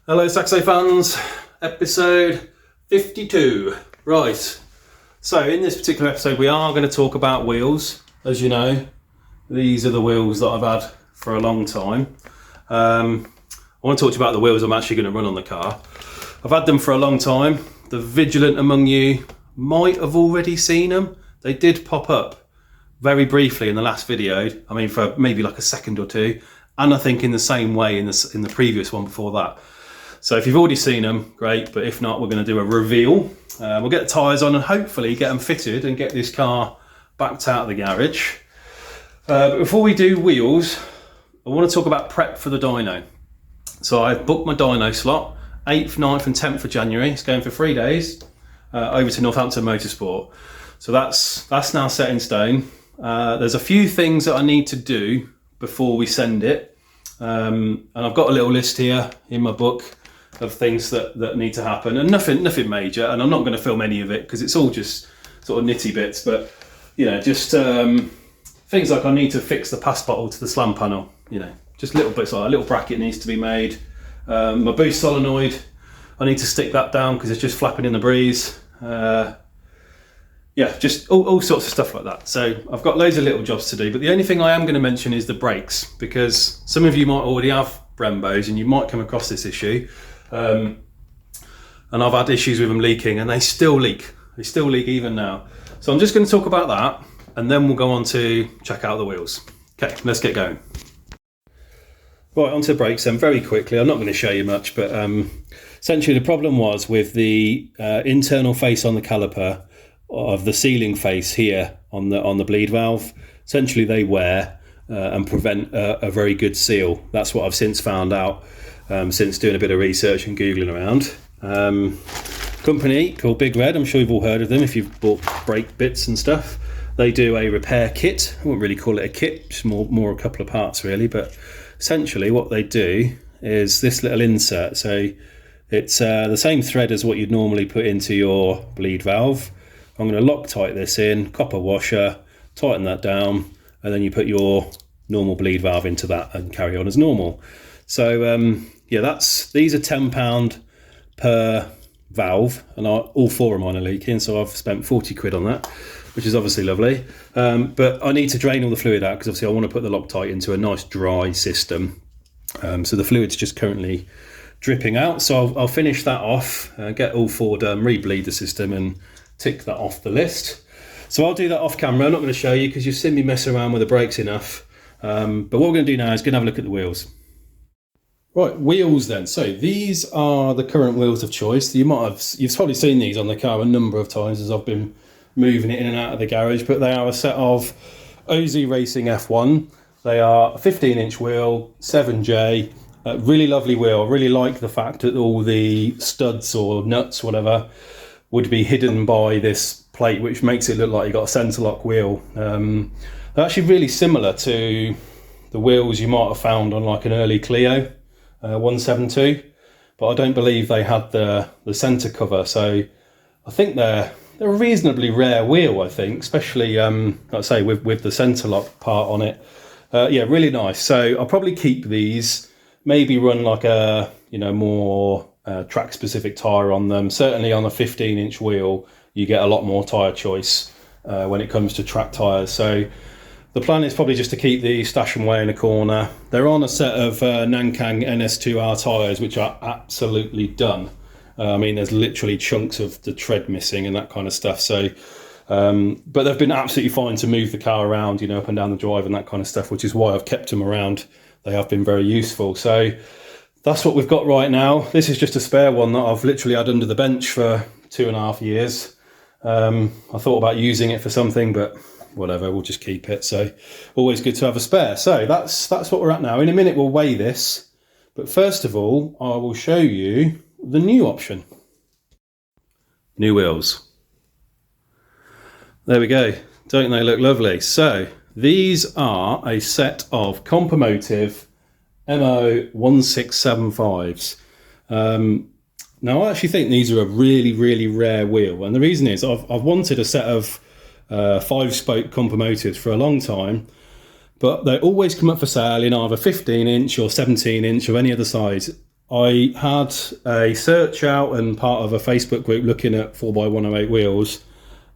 Hello Saxo fans, episode 52. Right, so in this particular episode we are going to talk about wheels. As you know, these are the wheels that I've had for a long time. I want to talk to you about the wheels I'm actually going to run on the car. I've had them for a long time. The vigilant among you might have already seen them. They did pop up very briefly in the last video. I mean, for maybe like a second or two, and I think in the same way in the previous one before that. So if you've already seen them, great, but if not, we're going to do a reveal. We'll get the tyres on and hopefully get them fitted and get this car backed out of the garage. But before we do wheels, I want to talk about prep for the dyno. So I've booked my dyno slot, 8th, 9th and 10th of January. It's going for 3 days over to Northampton Motorsport. So that's now set in stone. There's a few things that I need to do before we send it. And I've got a little list here in my book of things that need to happen, and nothing major, and I'm not going to film any of it because it's all just sort of nitty bits, but you know, just things like I need to fix the pass bottle to the slam panel, you know, just little bits like a little bracket needs to be made. My boost solenoid, I need to stick that down because it's just flapping in the breeze. Yeah, just all sorts of stuff like that. So I've got loads of little jobs to do, but the only thing I am going to mention is the brakes, because some of you might already have Brembos and you might come across this issue. And I've had issues with them leaking, and they still leak. They still leak even now. So I'm just going to talk about that, and then we'll go on to check out the wheels. Okay, let's get going. Right, onto the brakes then, very quickly. I'm not going to show you much, but essentially the problem was with the internal face on the caliper of the sealing face here on the bleed valve. Essentially they wear and prevent a very good seal. That's what I've since found out since doing a bit of research and Googling around. Company called Big Red, I'm sure you've all heard of them if you've bought brake bits and stuff. They do a repair kit. I wouldn't really call it a kit, just more a couple of parts really, but essentially what they do is this little insert. So it's the same thread as what you'd normally put into your bleed valve. I'm going to Loctite this in, copper washer, tighten that down, and then you put your normal bleed valve into that and carry on as normal. So yeah, these are £10 per valve, and all four of mine are leaking, so I've spent 40 quid on that, which is obviously lovely. But I need to drain all the fluid out because obviously I want to put the Loctite into a nice dry system. So the fluid's just currently dripping out, so I'll finish that off, get all four done, re-bleed the system and tick that off the list. So I'll do that off camera. I'm not going to show you because you've seen me mess around with the brakes enough. But what we're going to do now is going to have a look at the wheels. Right, wheels then. So these are the current wheels of choice. You've probably seen these on the car a number of times as I've been moving it in and out of the garage, but they are a set of OZ Racing F1. They are a 15-inch wheel, 7J, really lovely wheel. I really like the fact that all the studs or nuts, whatever, would be hidden by this plate, which makes it look like you've got a centre lock wheel. They're actually really similar to the wheels you might have found on like an early Clio 172, but I don't believe they had the centre cover. So I think they're a reasonably rare wheel, I think, especially like I say with the centre lock part on it. Yeah, really nice. So I'll probably keep these, maybe run like a more track specific tyre on them. Certainly on a 15-inch wheel you get a lot more tyre choice when it comes to track tyres. So the plan is probably just to keep these, stash them away in a corner. They're on a set of Nankang NS2R tyres, which are absolutely done. I mean, there's literally chunks of the tread missing and that kind of stuff. So, but they've been absolutely fine to move the car around, up and down the drive and that kind of stuff, which is why I've kept them around. They have been very useful. So that's what we've got right now. This is just a spare one that I've literally had under the bench for 2.5 years. I thought about using it for something, but whatever, we'll just keep it. So always good to have a spare. So that's what we're at now. In a minute we'll weigh this, but first of all I will show you the new option. New wheels. There we go. Don't they look lovely? So these are a set of Compomotive MO 1675s. Now I actually think these are a really rare wheel, and the reason is I've wanted a set of 5-spoke Compomotives for a long time, but they always come up for sale in either 15-inch or 17-inch or any other size, I had a search out and part of a Facebook group looking at 4x108 wheels,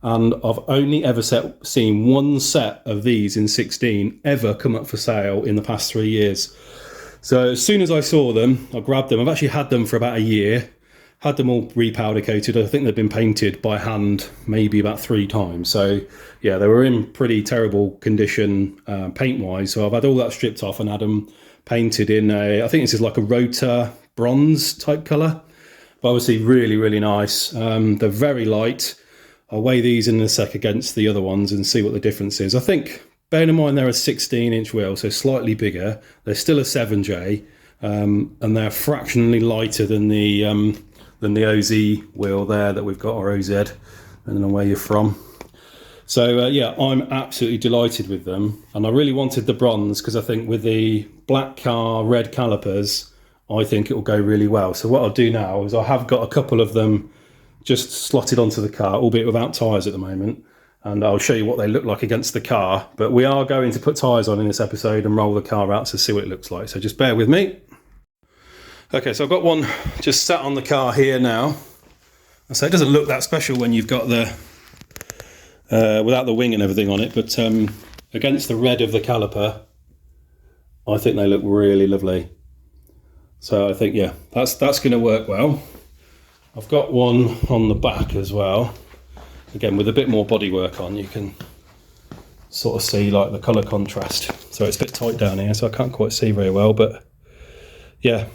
and I've only ever seen one set of these in 16 ever come up for sale in the past 3 years. So as soon as I saw them, I grabbed them. I've actually had them for about a year, had them all repowder coated. I think they've been painted by hand maybe about 3 times. So yeah, they were in pretty terrible condition paint wise. So I've had all that stripped off and had them painted in I think this is like a rotor bronze type colour, but obviously really, really nice. They're very light. I'll weigh these in a sec against the other ones and see what the difference is. I think, bearing in mind they're a 16-inch wheel, so slightly bigger. They're still a 7J, and they're fractionally lighter than the OZ wheel there that we've got, or OZ, depending on where you're from. So yeah, I'm absolutely delighted with them, and I really wanted the bronze because I think with the black car, red calipers, I think it will go really well. So what I'll do now is I have got a couple of them just slotted onto the car, albeit without tyres at the moment, and I'll show you what they look like against the car. But we are going to put tyres on in this episode and roll the car out to see what it looks like, so just bear with me. Okay, so I've got one just sat on the car here now. So it doesn't look that special when you've got the without the wing and everything on it, but against the red of the caliper, I think they look really lovely. So I think, yeah, that's going to work well. I've got one on the back as well. Again, with a bit more bodywork on, you can sort of see like the colour contrast. So it's a bit tight down here, so I can't quite see very well, but yeah,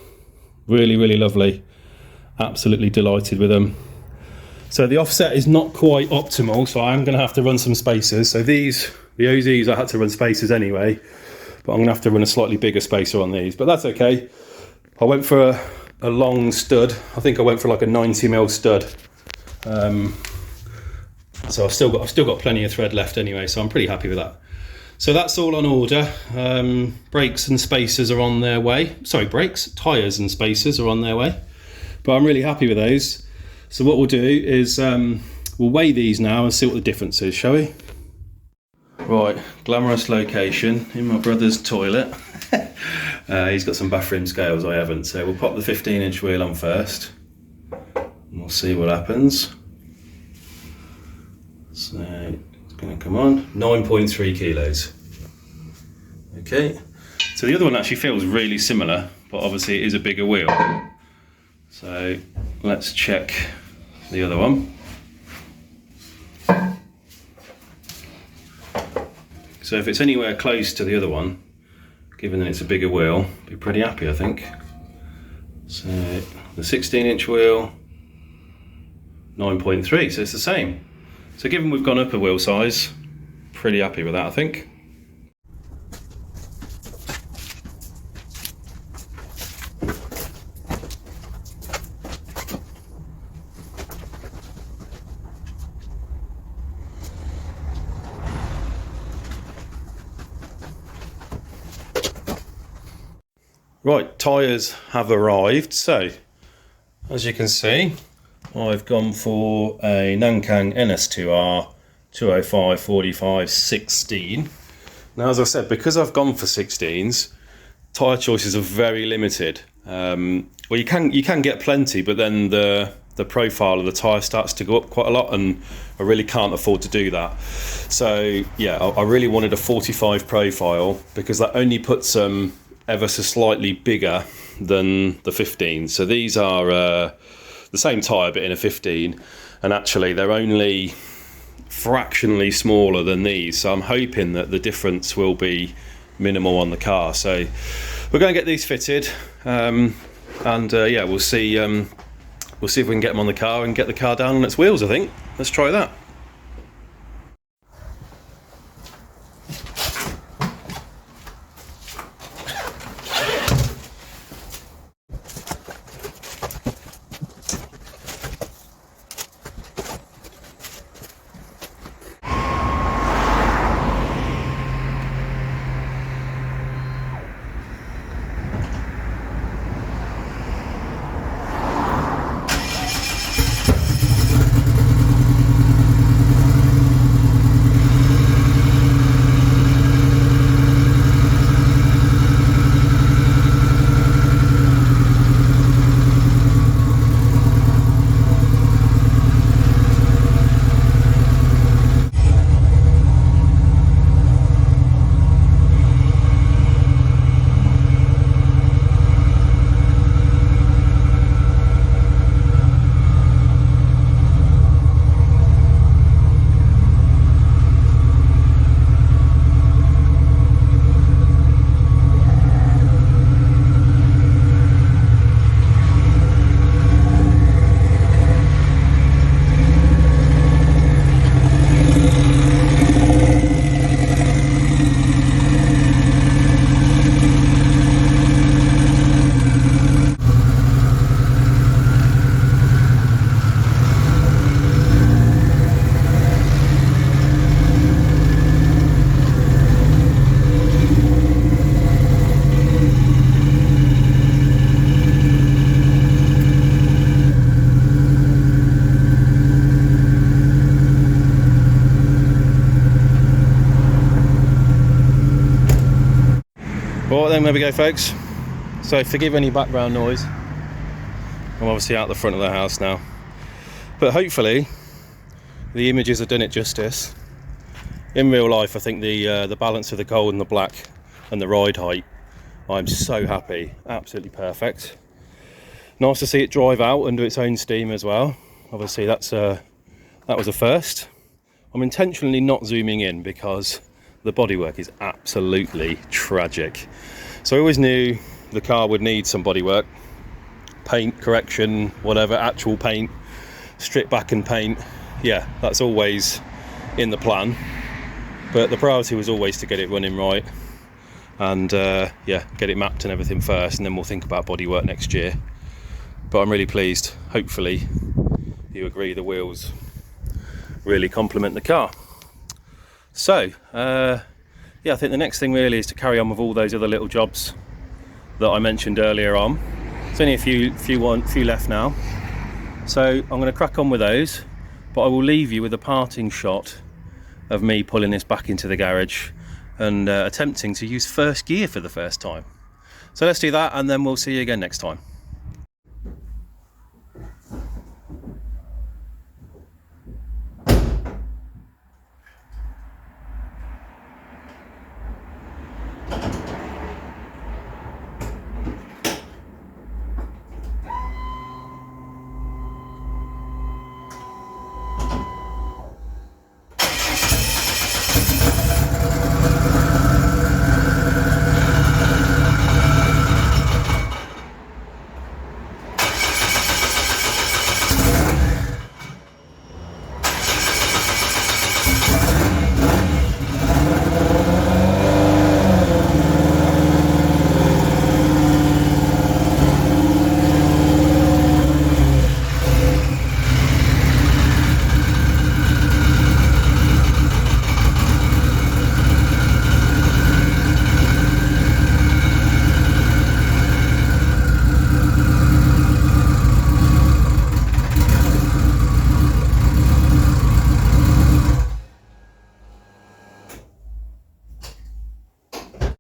really, really lovely. Absolutely delighted with them. So the offset is not quite optimal, so I'm going to have to run some spacers. So these, the OZs, I had to run spacers anyway, but I'm going to have to run a slightly bigger spacer on these, but that's okay. I went for a long stud. I think I went for like a 90mm stud. So I've still got plenty of thread left anyway, so I'm pretty happy with that. So that's all on order. Brakes and spacers are on their way. Sorry, brakes, tyres and spacers are on their way. But I'm really happy with those. So what we'll do is we'll weigh these now and see what the difference is, shall we? Right, glamorous location in my brother's toilet. He's got some bathroom scales, I haven't. So we'll pop the 15-inch wheel on first. And we'll see what happens. So it's going to come on, 9.3 kilos. Okay, so the other one actually feels really similar, but obviously it is a bigger wheel. So let's check the other one. So if it's anywhere close to the other one, given that it's a bigger wheel, I'll be pretty happy, I think. So the 16-inch wheel, 9.3, so it's the same. So given we've gone up a wheel size, pretty happy with that, I think. Right, tyres have arrived. So, as you can see, I've gone for a Nankang NS2R 205/45/16. Now, as I said, because I've gone for 16s, tyre choices are very limited. Well, you can get plenty, but then the profile of the tyre starts to go up quite a lot, and I really can't afford to do that. So, yeah, I really wanted a 45 profile because that only puts them ever so slightly bigger than the 15. So these are the same tyre but in a 15, and actually they're only fractionally smaller than these, so I'm hoping that the difference will be minimal on the car. So we're going to get these fitted, and yeah, we'll see if we can get them on the car and get the car down on its wheels. I think let's try that. then, there we go folks. So forgive any background noise. I'm obviously out the front of the house now. But hopefully the images have done it justice. In real life, I think the balance of the gold and the black and the ride height, I'm so happy, absolutely perfect. Nice to see it drive out under its own steam as well. Obviously that was a first. I'm intentionally not zooming in because the bodywork is absolutely tragic. So I always knew the car would need some bodywork, paint, correction, whatever, actual paint, strip back and paint. Yeah, that's always in the plan. But the priority was always to get it running right and yeah, get it mapped and everything first, and then we'll think about bodywork next year. But I'm really pleased. Hopefully you agree the wheels really complement the car. So yeah, I think the next thing really is to carry on with all those other little jobs that I mentioned earlier on. There's only a few left now, so I'm going to crack on with those, but I will leave you with a parting shot of me pulling this back into the garage and attempting to use first gear for the first time. So let's do that, and then we'll see you again next time.